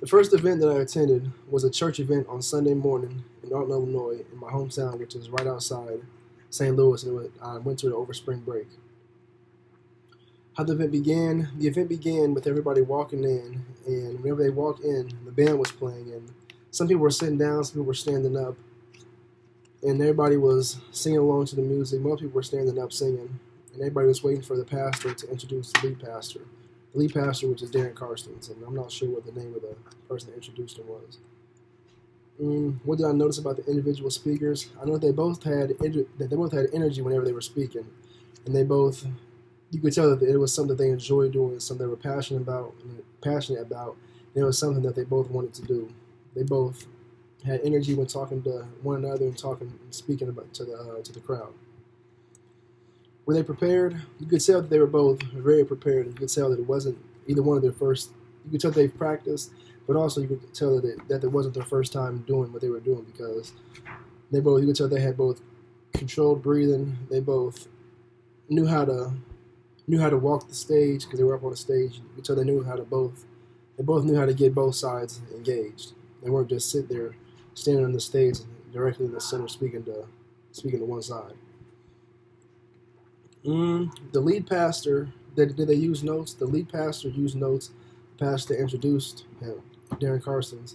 The first event that I attended was a church event on Sunday morning in Norton, Illinois, in my hometown, which is right outside St. Louis, and I went to it over spring break. How the event began? The event began with everybody walking in, and whenever they walked in, the band was playing, and some people were sitting down, some people were standing up, and everybody was singing along to the music. Most people were standing up singing, and everybody was waiting for the pastor to introduce the lead pastor. The lead pastor, which is Darren Carstens, and I'm not sure what the name of the person that introduced him was. What did I notice about the individual speakers? I know that they both had energy whenever they were speaking, and they both you could tell that it was something that they enjoyed doing, something they were passionate about, and it was something that they both wanted to do. They both had energy when talking to one another and talking and speaking about to the crowd. Were they prepared? You could tell that they were both very prepared. You could tell that it wasn't either one of their first. You could tell they've practiced, but also you could tell that it wasn't their first time doing what they were doing because they both. You could tell they had both controlled breathing. They both knew how to walk the stage because they were up on the stage. You could tell they both knew how to get both sides engaged. They weren't just sitting there standing on the stage directly in the center speaking to one side. The lead pastor, did they use notes? The lead pastor used notes. The pastor introduced him, Darren Carstens.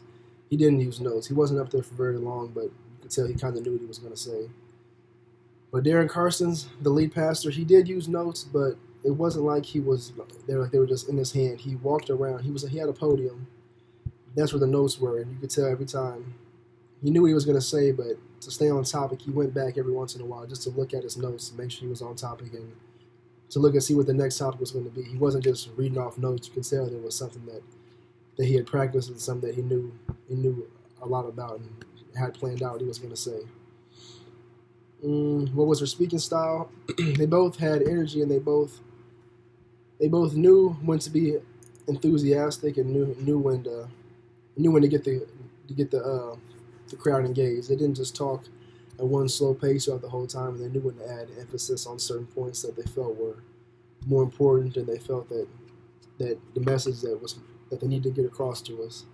He didn't use notes. He wasn't up there for very long, but you could tell he kind of knew what he was going to say. But Darren Carstens, the lead pastor, he did use notes, but it wasn't like he was there like they were just in his hand. He walked around. He had a podium. That's where the notes were, and you could tell every time he knew what he was going to say, but to stay on topic, he went back every once in a while just to look at his notes to make sure he was on topic and to look and see what the next topic was going to be. He wasn't just reading off notes. You could tell there was something that he had practiced and something that he knew a lot about and had planned out what he was going to say. What was their speaking style? They both had energy and they both knew when to be enthusiastic and knew when to get the crowd engaged. They didn't just talk at one slow pace throughout the whole time, and they knew when to add emphasis on certain points that they felt were more important, and they felt that the message that they need to get across to us.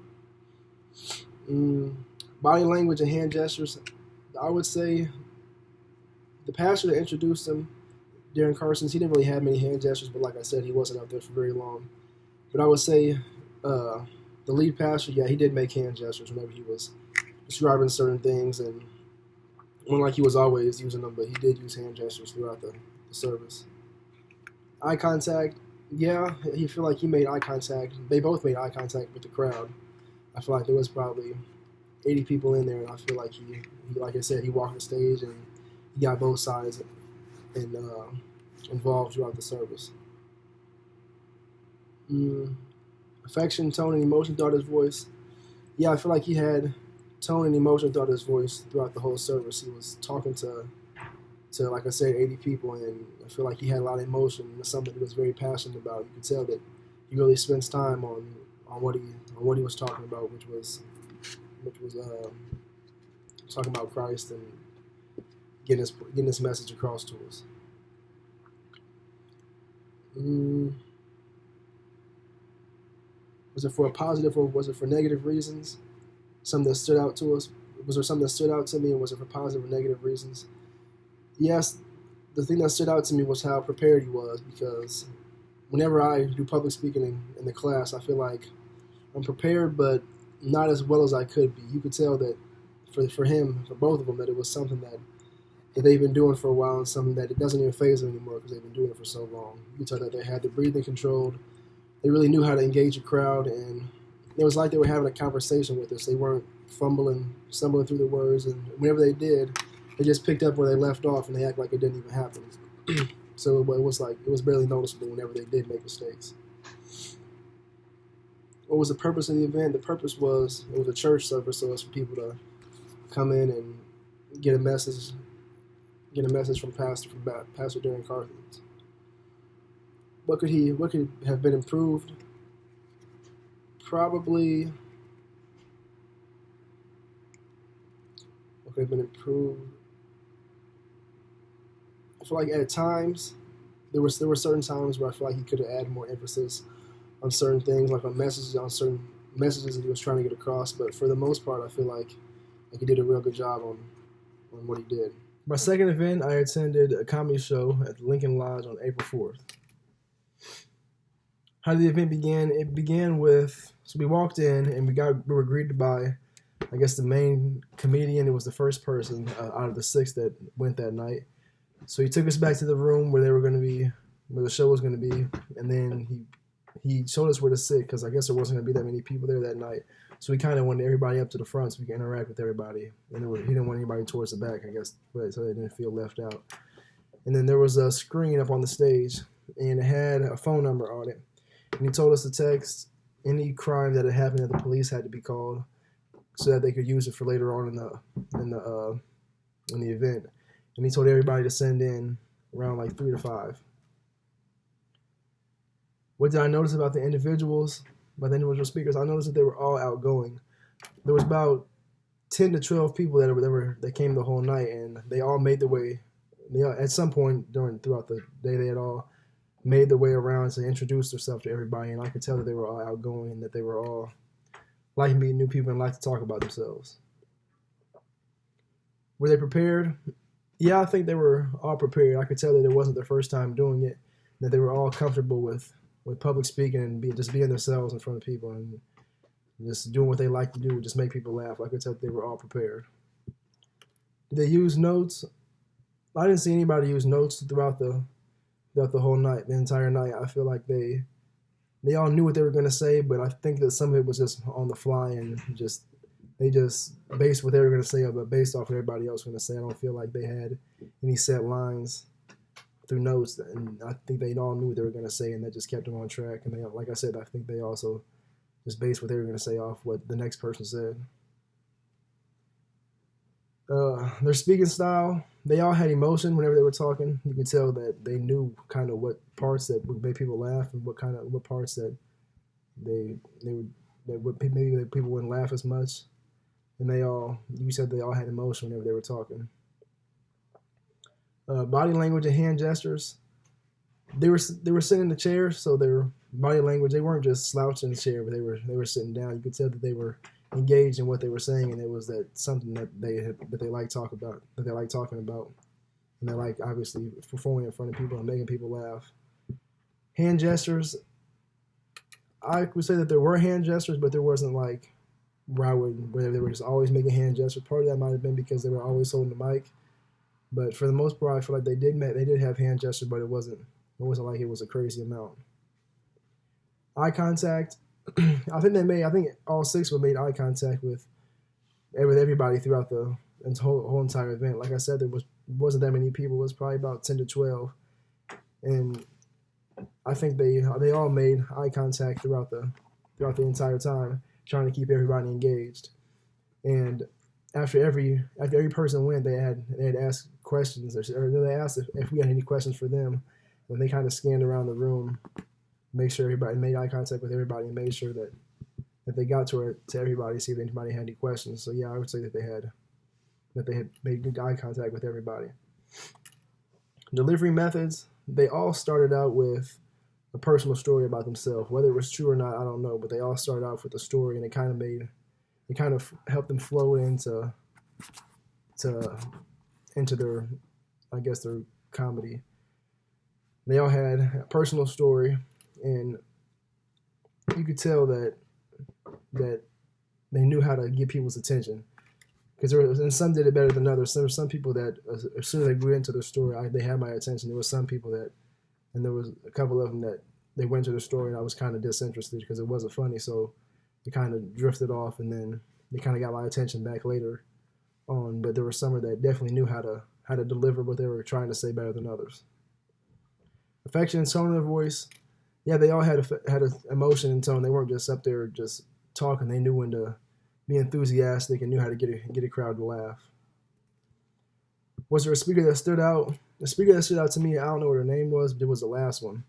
Body language and hand gestures. I would say the pastor that introduced him, Darren Carstens, he didn't really have many hand gestures, but like I said, he wasn't up there for very long. But I would say the lead pastor, yeah, he did make hand gestures whenever he was describing certain things, and unlike he was always using them, but he did use hand gestures throughout the service. Eye contact, yeah, he feel like he made eye contact. They both made eye contact with the crowd. I feel like there was probably 80 people in there, and I feel like he like I said, he walked the stage and he got both sides and involved throughout the service. Affection, tone, and emotion throughout his voice. Yeah, I feel like he had tone and emotion throughout his voice throughout the whole service. He was talking to like I said, 80 people, and I feel like he had a lot of emotion. It's something he was very passionate about. You could tell that he really spends time on what he was talking about, which was talking about Christ and getting his message across to us. Was it for a positive or was it for negative reasons? Something that stood out to us. Was there something that stood out to me, and was it for positive or negative reasons? Yes, the thing that stood out to me was how prepared he was, because whenever I do public speaking in the class, I feel like I'm prepared, but not as well as I could be. You could tell that for him, for both of them, that it was something that they've been doing for a while and something that it doesn't even phase them anymore because they've been doing it for so long. You could tell that they had the breathing controlled. They really knew how to engage a crowd, and it was like they were having a conversation with us. They weren't stumbling through the words, and whenever they did, they just picked up where they left off, and they act like it didn't even happen. So it was barely noticeable whenever they did make mistakes. What was the purpose of the event? The purpose was it was a church service, so it's for people to come in and get a message, from Pastor Darren Carthens. What could have been improved? Probably what could have been improved. I feel like at times there were certain times where I feel like he could have added more emphasis on certain things, like on messages, on certain messages that he was trying to get across. But for the most part, I feel like he did a real good job on what he did. My second event, I attended a comedy show at the Lincoln Lodge on April 4th. How did the event begin? It began with, so we walked in and we were greeted by, I guess, the main comedian. It was the first person out of the 6 that went that night. So he took us back to the room where where the show was going to be, and then he showed us where to sit because I guess there wasn't going to be that many people there that night. So we kind of wanted everybody up to the front so we could interact with everybody. And he didn't want anybody towards the back, I guess, so they didn't feel left out. And then there was a screen up on the stage, and it had a phone number on it. And he told us to text any crime that had happened that the police had to be called, so that they could use it for later on in the event. And he told everybody to send in around like 3 to 5. What did I notice about the individual speakers? I noticed that they were all outgoing. There was about 10 to 12 people that came the whole night, and they all made their way. At some point throughout the day, they had all made their way around to introduce themselves to everybody, and I could tell that they were all outgoing and that they were all like meeting new people and like to talk about themselves. Were they prepared? Yeah, I think they were all prepared. I could tell that it wasn't their first time doing it, that they were all comfortable with public speaking and just being themselves in front of people and just doing what they like to do, just make people laugh. I could tell that they were all prepared. Did they use notes? I didn't see anybody use notes throughout the whole night, the entire night. I feel like they all knew what they were going to say, but I think that some of it was just on the fly and they just based what they were going to say, but based off what everybody else was going to say. I don't feel like they had any set lines through notes, and I think they all knew what they were going to say, and that just kept them on track. And they, like I said, I think they also just based what they were going to say off what the next person said. Their speaking style, they all had emotion whenever they were talking. You could tell that they knew kind of what parts that would make people laugh and what parts that maybe people wouldn't laugh as much. And you said they all had emotion whenever they were talking. Body language and hand gestures. They were sitting in the chair, so their body language, they weren't just slouched in the chair, but they were sitting down. You could tell that they were engaged in what they were saying, and it was that something that they like talking about, and they like obviously performing in front of people and making people laugh. Hand gestures. I would say that there were hand gestures, but there wasn't like where they were just always making hand gestures. Part of that might have been because they were always holding the mic, but for the most part, I feel like they did have hand gestures, but it wasn't like it was a crazy amount. Eye contact. I think all 6 of them made eye contact with everybody throughout the whole entire event. Like I said, there wasn't that many people. It was probably about 10 to 12, and I think they all made eye contact throughout the entire time, trying to keep everybody engaged. And after every person went, they had asked questions, or they asked if we had any questions for them. And they kind of scanned around the room, make sure everybody made eye contact with everybody, and made sure that they got to everybody, see if anybody had any questions. So yeah, I would say that they had made good eye contact with everybody. Delivery methods. They all started out with a personal story about themselves. Whether it was true or not, I don't know, but they all started out with a story, and it kind of helped them flow into their, I guess, their comedy. They all had a personal story, and you could tell that they knew how to get people's attention. And some did it better than others. There were some people that, as soon as they grew into their story, they had my attention. There were some people and there was a couple of them that they went to the story, and I was kind of disinterested because it wasn't funny. So it kind of drifted off, and then they kind of got my attention back later on. But there were some that definitely knew how to deliver what they were trying to say better than others. Affection and tone of their voice. Yeah, they all had an emotion and tone. They weren't just up there just talking. They knew when to be enthusiastic and knew how to get a crowd to laugh. Was there a speaker that stood out? The speaker that stood out to me, I don't know what her name was, but it was the last one.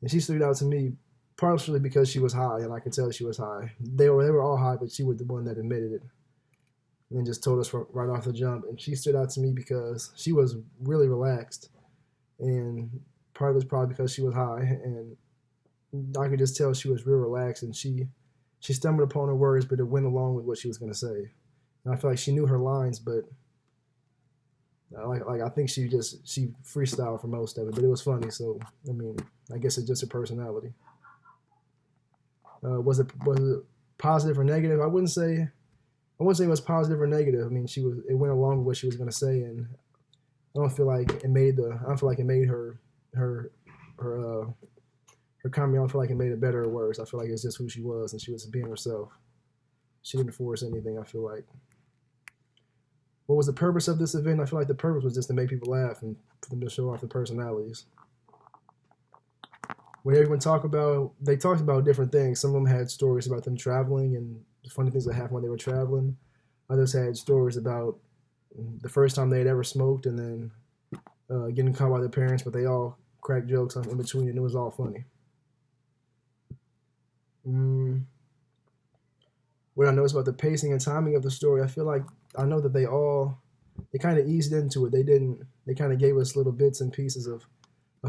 And she stood out to me partially because she was high, and I could tell she was high. They were all high, but she was the one that admitted it. And then just told us right off the jump. And she stood out to me because she was really relaxed. And part of it was probably because she was high. And I could just tell she was real relaxed, and she she stumbled upon her words, but it went along with what she was going to say. And I feel like she knew her lines, but I think she freestyled for most of it, but it was funny. So I mean, I guess it's just her personality. Was it positive or negative? I wouldn't say it was positive or negative. I mean, it went along with what she was going to say, and I don't feel like it made her comedy. I don't feel like it made it better or worse. I feel like it's just who she was, and she was being herself. She didn't force anything. I feel like. What was the purpose of this event? I feel like the purpose was just to make people laugh and for them to show off their personalities. What everyone they talked about different things. Some of them had stories about them traveling and the funny things that happened when they were traveling. Others had stories about the first time they had ever smoked and then getting caught by their parents, but they all cracked jokes in between and it was all funny. What I noticed about the pacing and timing of the story, I feel like I know that they kind of eased into it. They kind of gave us little bits and pieces of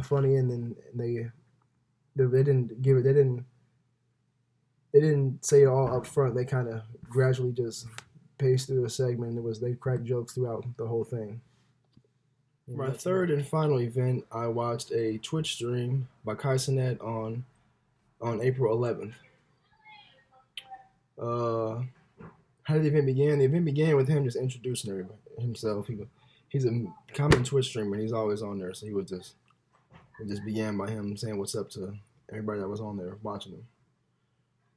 funny, and then they didn't say it all up front. They kind of gradually just paced through a segment. They cracked jokes throughout the whole thing. For my third and final event, I watched a Twitch stream by Kai Cenat on April 11th. How did the event begin? The event began with him just introducing himself. He's a common Twitch streamer, and he's always on there. So it just began by him saying what's up to everybody that was on there watching him.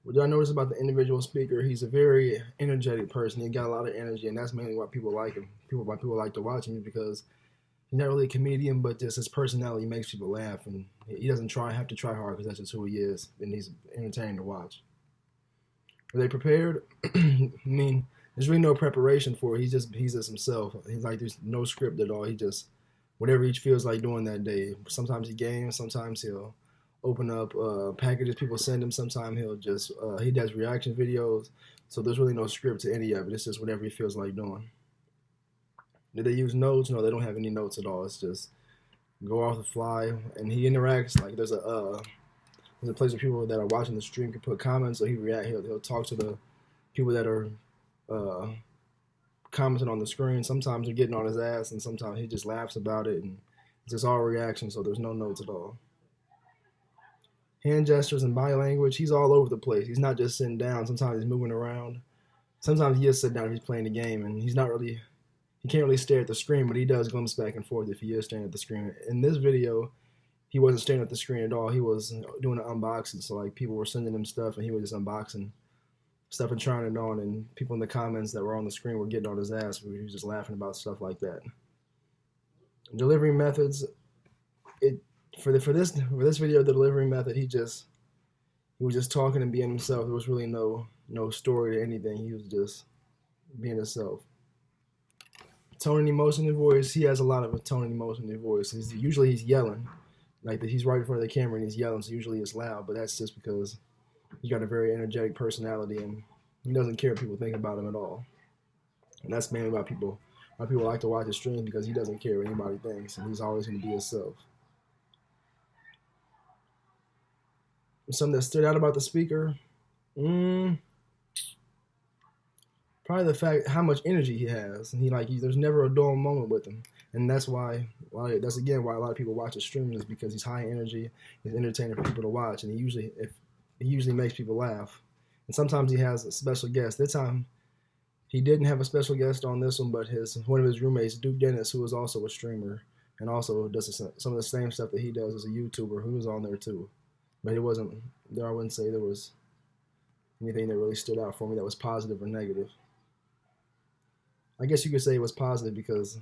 What did I notice about the individual speaker? He's a very energetic person. He got a lot of energy, and that's mainly why people like him. Why people like to watch him is because he's not really a comedian, but just his personality makes people laugh, and he doesn't have to try hard because that's just who he is, and he's entertaining to watch. Are they prepared? I mean, there's really no preparation for it. He's just himself. He's like, there's no script at all. He just, whatever he feels like doing that day. Sometimes he games. Sometimes he'll open up packages people send him. Sometimes he'll just, he does reaction videos. So there's really no script to any of it. It's just whatever he feels like doing. Did they use notes? No, they don't have any notes at all. It's just go off the fly. And he interacts, like there's a place where people that are watching the stream can put comments, so he'll talk to the people that are commenting on the screen. Sometimes they're getting on his ass, and sometimes he just laughs about it, and it's just all reaction, so there's no notes at all. Hand gestures and body language, he's all over the place. He's not just sitting down. Sometimes he's moving around. Sometimes he is sitting down if he's playing the game, and he can't really stare at the screen, but he does glimpse back and forth if he is staring at the screen. In this video, he wasn't staring at the screen at all. He was doing an unboxing. So like people were sending him stuff and he was just unboxing stuff and trying it on, and people in the comments that were on the screen were getting on his ass. He was just laughing about stuff like that. Delivery methods. For this video, the delivery method, he was just talking and being himself. There was really no story to anything. He was just being himself. Tone and emotion in voice. He has a lot of tone and emotion in his voice. Usually he's yelling. Like he's right in front of the camera and he's yelling, so usually it's loud, but that's just because he's got a very energetic personality and he doesn't care what people think about him at all. And that's mainly why people like to watch his stream, because he doesn't care what anybody thinks and he's always going to be himself. Something that stood out about the speaker? Probably the fact how much energy he has. And there's never a dull moment with him. And that's why a lot of people watch his streams, is because he's high energy, he's entertaining for people to watch, and he usually makes people laugh. And sometimes he has a special guest. This time, he didn't have a special guest on this one, but one of his roommates, Duke Dennis, who is also a streamer and also does some of the same stuff that he does as a YouTuber, who was on there too. But I wouldn't say there was anything that really stood out for me that was positive or negative. I guess you could say it was positive because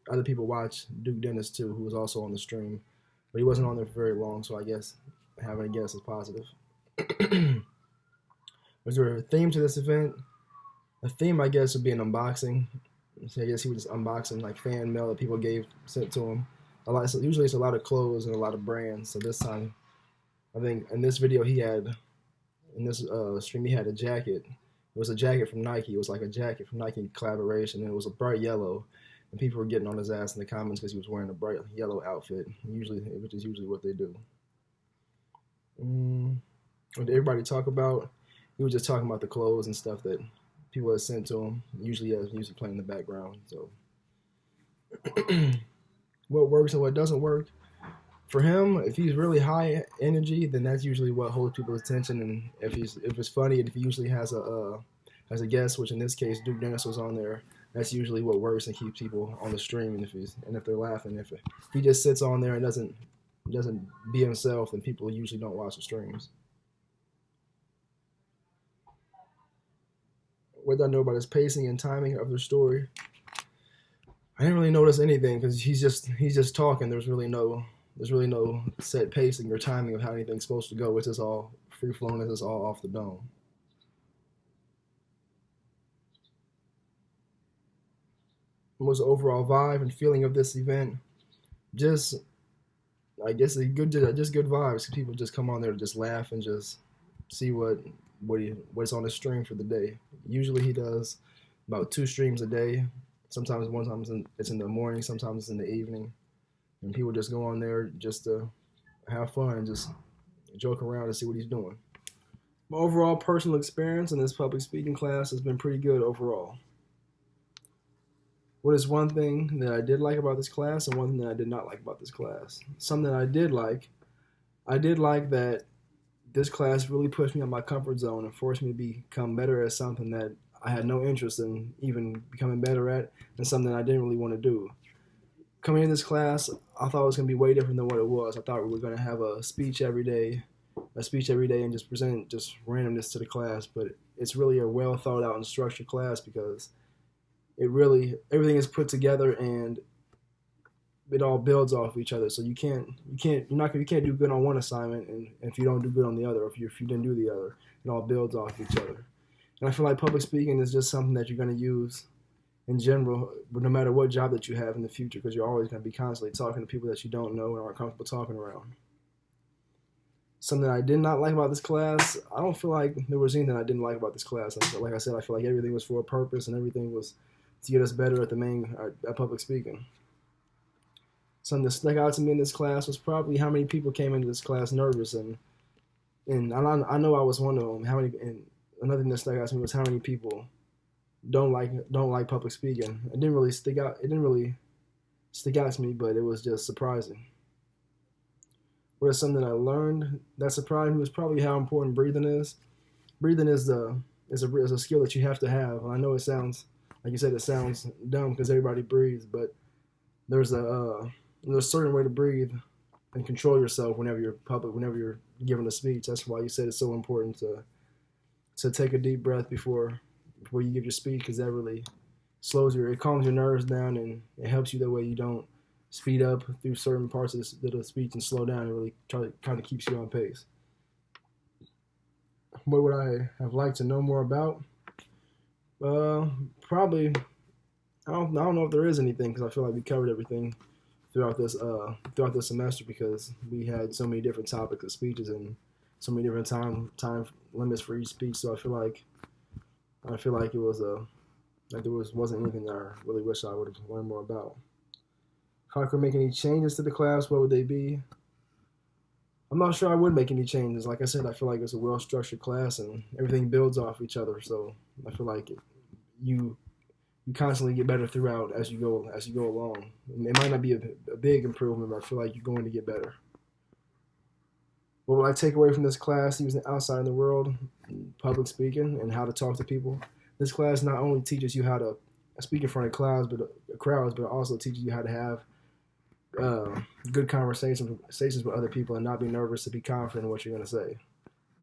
other people watched Duke Dennis too, who was also on the stream, but he wasn't on there for very long, so I guess having a guess is positive. Was there a theme to this event? A theme, I guess, would be an unboxing. So I guess he was just unboxing like fan mail that people sent to him. Usually it's a lot of clothes and a lot of brands. So this time, I think in this video in this stream, he had a jacket. It was a jacket from Nike. It was like a jacket from Nike collaboration, and it was a bright yellow. And people were getting on his ass in the comments because he was wearing a bright yellow outfit, which is usually what they do. What did everybody talk about? he was just talking about the clothes and stuff that people had sent to him. Usually, has music playing in the background. So, what works and what doesn't work for him, if he's really high energy, then that's usually what holds people's attention. And if it's funny, and if he usually has a guest, which in this case Duke Dennis was on there, that's usually what works and keeps people on the stream. And if they're laughing, if he just sits on there and doesn't be himself, then people usually don't watch the streams. What did I know about his pacing and timing of the story? I didn't really notice anything because he's just talking. There's really no set pacing or timing of how anything's supposed to go. It's just all free flowing. It's just all off the dome. What was the overall vibe and feeling of this event? Just, I guess, just good vibes. People just come on there to just laugh and just see what's on the stream for the day. Usually he does about 2 streams a day. Sometimes it's in the morning, sometimes it's in the evening, and people just go on there just to have fun and just joke around and see what he's doing. My overall personal experience in this public speaking class has been pretty good overall. What is one thing that I did like about this class and one thing that I did not like about this class? Something I did like that this class really pushed me out of my comfort zone and forced me to become better at something that I had no interest in even becoming better at, and something I didn't really want to do. Coming into this class, I thought it was going to be way different than what it was. I thought we were going to have a speech every day and just present just randomness to the class, but it's really a well thought out and structured class because everything is put together and it all builds off each other. So you can't do good on one assignment and if you don't do good on the other, or if you didn't do the other, it all builds off each other. And I feel like public speaking is just something that you're going to use in general, no matter what job that you have in the future, because you're always going to be constantly talking to people that you don't know and aren't comfortable talking around. Something I did not like about this class, I don't feel like there was anything I didn't like about this class. Like I said, I feel like everything was for a purpose and everything was to get us better at public speaking. Something that stuck out to me in this class was probably how many people came into this class nervous, and I know I was one of them. And another thing that stuck out to me was how many people don't like public speaking. It didn't really stick out to me, but it was just surprising. What is something I learned that surprised me was probably how important breathing is. Breathing is a skill that you have to have. And I know it sounds, like you said, it sounds dumb because everybody breathes, but there's a certain way to breathe and control yourself whenever you're giving a speech. That's why you said it's so important to take a deep breath before you give your speech, because that really it calms your nerves down and it helps you that way you don't speed up through certain parts of the speech and slow down. It really kind of keeps you on pace. What would I have liked to know more about? Probably, I don't know if there is anything, because I feel like we covered everything throughout this semester, because we had so many different topics of speeches and so many different time limits for each speech. So I feel like it was wasn't anything that I really wish I would have learned more about. If I could make any changes to the class, what would they be? I'm not sure I would make any changes. Like I said, I feel like it's a well-structured class and everything builds off each other. So I feel like you constantly get better throughout as you go along. It might not be a big improvement, but I feel like you're going to get better. What will I take away from this class using outside in the world, public speaking, and how to talk to people? This class not only teaches you how to speak in front of crowds, but it also teaches you how to have good conversations with other people and not be nervous, to be confident in what you're going to say.